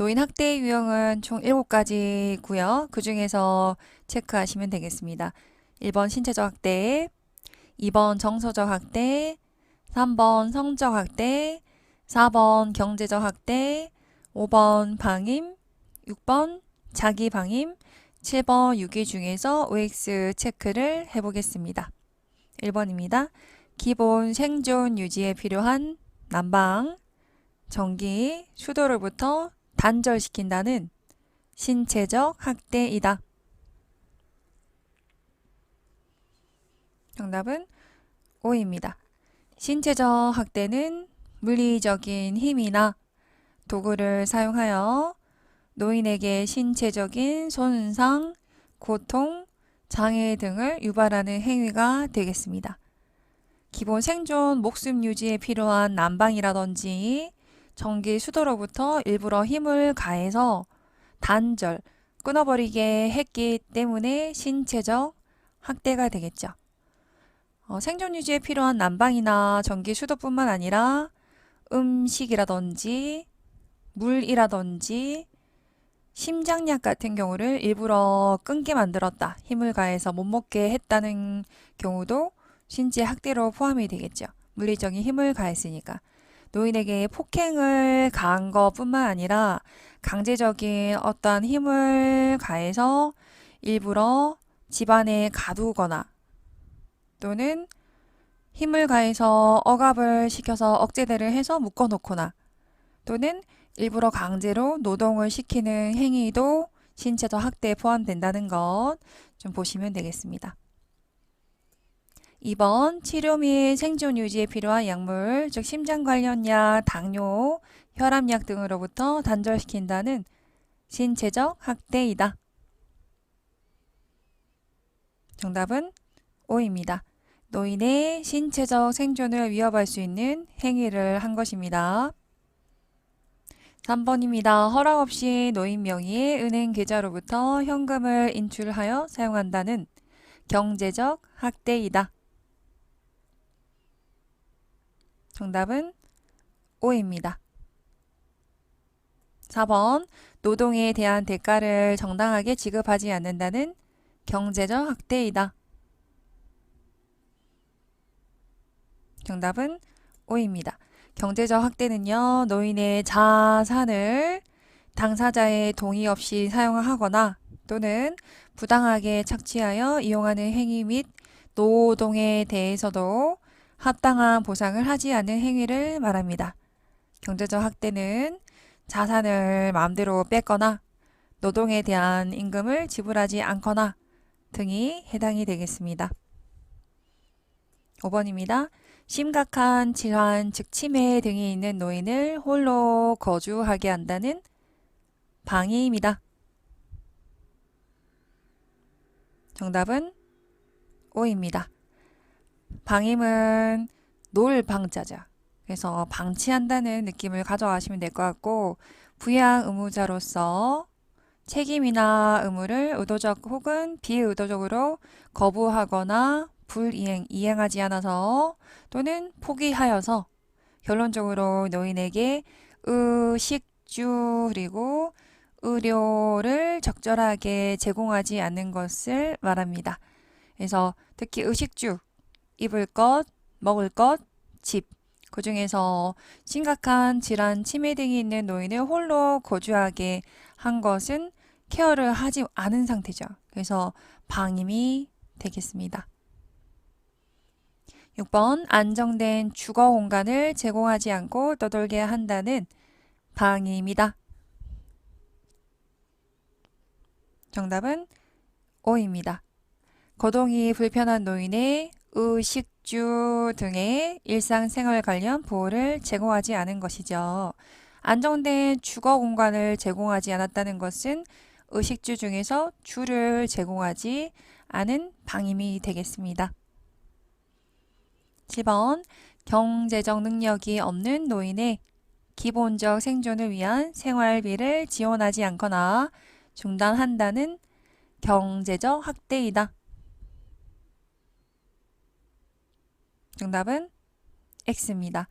노인 학대 유형은 총 7가지고요. 그 중에서 체크하시면 되겠습니다. 1번 신체적 학대, 2번 정서적 학대, 3번 성적 학대, 4번 경제적 학대, 5번 방임, 6번 자기 방임, 7번 유기 중에서 OX 체크를 해보겠습니다. 1번입니다. 기본 생존 유지에 필요한 난방, 전기, 수도로부터 단절시킨다는 신체적 학대이다. 정답은 O입니다. 신체적 학대는 물리적인 힘이나 도구를 사용하여 노인에게 신체적인 손상, 고통, 장애 등을 유발하는 행위가 되겠습니다. 기본 생존 목숨 유지에 필요한 난방이라든지 전기 수도로부터 일부러 힘을 가해서 단절, 끊어버리게 했기 때문에 신체적 학대가 되겠죠. 생존 유지에 필요한 난방이나 전기 수도뿐만 아니라 음식이라든지 물이라든지 심장약 같은 경우를 일부러 끊게 만들었다, 힘을 가해서 못 먹게 했다는 경우도 신체 학대로 포함이 되겠죠. 물리적인 힘을 가했으니까. 노인에게 폭행을 가한 것뿐만 아니라 강제적인 어떠한 힘을 가해서 일부러 집안에 가두거나 또는 힘을 가해서 억압을 시켜서 억제대를 해서 묶어놓거나 또는 일부러 강제로 노동을 시키는 행위도 신체적 학대에 포함된다는 것 좀 보시면 되겠습니다. 2번 치료 및 생존 유지에 필요한 약물, 즉 심장 관련 약, 당뇨, 혈압약 등으로부터 단절시킨다는 신체적 학대이다. 정답은 O입니다. 노인의 신체적 생존을 위협할 수 있는 행위를 한 것입니다. 3번입니다. 허락 없이 노인 명의의 은행 계좌로부터 현금을 인출하여 사용한다는 경제적 학대이다. 정답은 O입니다. 4번 노동에 대한 대가를 정당하게 지급하지 않는다는 경제적 학대이다. 정답은 O입니다. 경제적 학대는요, 노인의 자산을 당사자의 동의 없이 사용하거나 또는 부당하게 착취하여 이용하는 행위 및 노동에 대해서도 합당한 보상을 하지 않는 행위를 말합니다. 경제적 학대는 자산을 마음대로 뺏거나 노동에 대한 임금을 지불하지 않거나 등이 해당이 되겠습니다. 5번입니다. 심각한 질환, 즉 치매 등이 있는 노인을 홀로 거주하게 한다는 방임이다. 정답은 O입니다. 방임은 놀 방자죠. 그래서 방치한다는 느낌을 가져가시면 될 것 같고, 부양 의무자로서 책임이나 의무를 의도적 혹은 비의도적으로 거부하거나 이행하지 않아서 또는 포기하여서 결론적으로 노인에게 의식주 그리고 의료를 적절하게 제공하지 않는 것을 말합니다. 그래서 특히 의식주, 입을 것, 먹을 것, 집, 그 중에서 심각한 질환, 치매 등이 있는 노인을 홀로 거주하게 한 것은 케어를 하지 않은 상태죠. 그래서 방임이 되겠습니다. 6번 안정된 주거 공간을 제공하지 않고 떠돌게 한다는 방임이다. 정답은 O입니다. 거동이 불편한 노인의 의식주 등의 일상생활 관련 보호를 제공하지 않은 것이죠. 안정된 주거 공간을 제공하지 않았다는 것은 의식주 중에서 주를 제공하지 않은 방임이 되겠습니다. 10번 경제적 능력이 없는 노인의 기본적 생존을 위한 생활비를 지원하지 않거나 중단한다는 경제적 학대이다. 정답은 X입니다.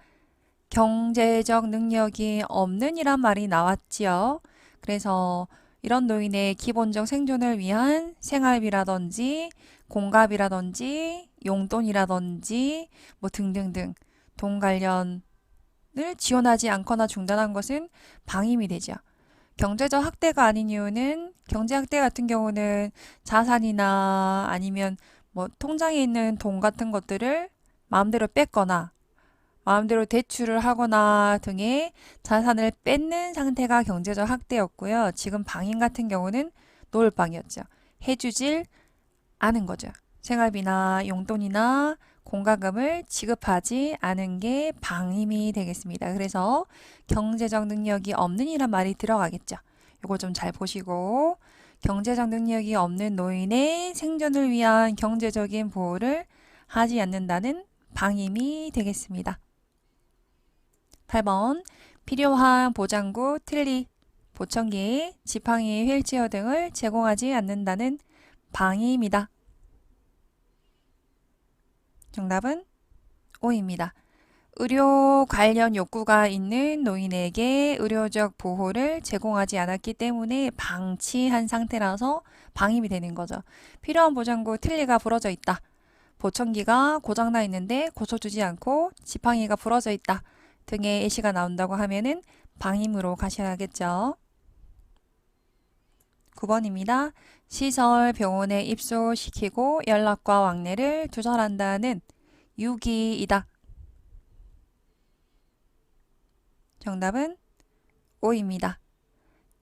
경제적 능력이 없는 이란 말이 나왔지요. 그래서 이런 노인의 기본적 생존을 위한 생활비라든지 공갑이라든지 용돈이라든지 뭐 등등등 돈 관련을 지원하지 않거나 중단한 것은 방임이 되죠. 경제적 학대가 아닌 이유는 경제 학대 같은 경우는 자산이나 아니면 뭐 통장에 있는 돈 같은 것들을 마음대로 뺏거나 마음대로 대출을 하거나 등의 자산을 뺏는 상태가 경제적 학대였고요. 지금 방임 같은 경우는 노을방이었죠. 해주질 않은 거죠. 생활비나 용돈이나 공과금을 지급하지 않은 게 방임이 되겠습니다. 그래서 경제적 능력이 없는 이란 말이 들어가겠죠. 이거 좀 잘 보시고 경제적 능력이 없는 노인의 생존을 위한 경제적인 보호를 하지 않는다는 방임이 되겠습니다. 8번 필요한 보장구, 틀니, 보청기, 지팡이, 휠체어 등을 제공하지 않는다는 방임이다. 정답은 O입니다. 의료 관련 욕구가 있는 노인에게 의료적 보호를 제공하지 않았기 때문에 방치한 상태라서 방임이 되는 거죠. 필요한 보장구, 틀니가 부러져 있다. 보청기가 고장나 있는데 고쳐주지 않고 지팡이가 부러져 있다. 등의 예시가 나온다고 하면은 방임으로 가셔야겠죠. 9번입니다. 시설, 병원에 입소시키고 연락과 왕래를 두절한다는 유기이다. 정답은 O입니다.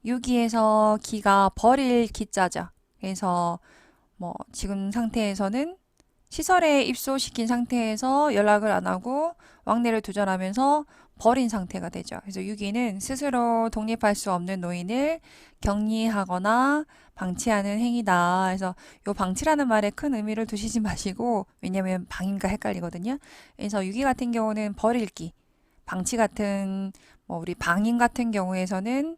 유기에서 기가 버릴 기자죠. 그래서 뭐 지금 상태에서는 시설에 입소시킨 상태에서 연락을 안 하고 왕래를 두절하면서 버린 상태가 되죠. 그래서 유기는 스스로 독립할 수 없는 노인을 격리하거나 방치하는 행위다. 그래서 요 방치라는 말에 큰 의미를 두시지 마시고 왜냐면 방임과 헷갈리거든요. 그래서 유기 같은 경우는 버릴기, 방치 같은 뭐 우리 방임 같은 경우에서는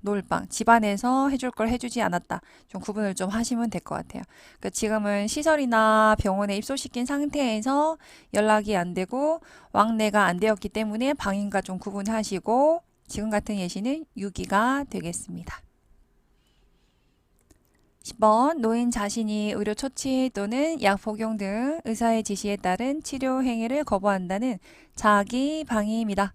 놀방, 집안에서 해줄 걸 해주지 않았다. 좀 구분을 좀 하시면 될 것 같아요. 그러니까 지금은 시설이나 병원에 입소시킨 상태에서 연락이 안 되고 왕래가 안 되었기 때문에 방임과 좀 구분하시고 지금 같은 예시는 유기가 되겠습니다. 10번 노인 자신이 의료 처치 또는 약 복용 등 의사의 지시에 따른 치료 행위를 거부한다는 자기 방임이다.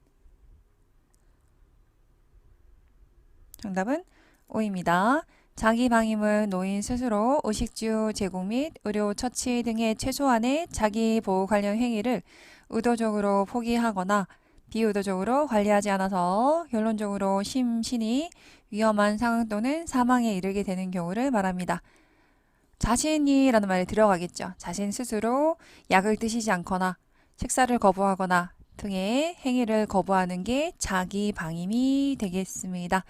정답은 O입니다. 자기 방임은 노인 스스로 의식주 제공 및 의료 처치 등의 최소한의 자기 보호 관련 행위를 의도적으로 포기하거나 비의도적으로 관리하지 않아서 결론적으로 심신이 위험한 상황 또는 사망에 이르게 되는 경우를 말합니다. 자신이라는 말이 들어가겠죠. 자신 스스로 약을 드시지 않거나 식사를 거부하거나 등의 행위를 거부하는 게 자기 방임이 되겠습니다.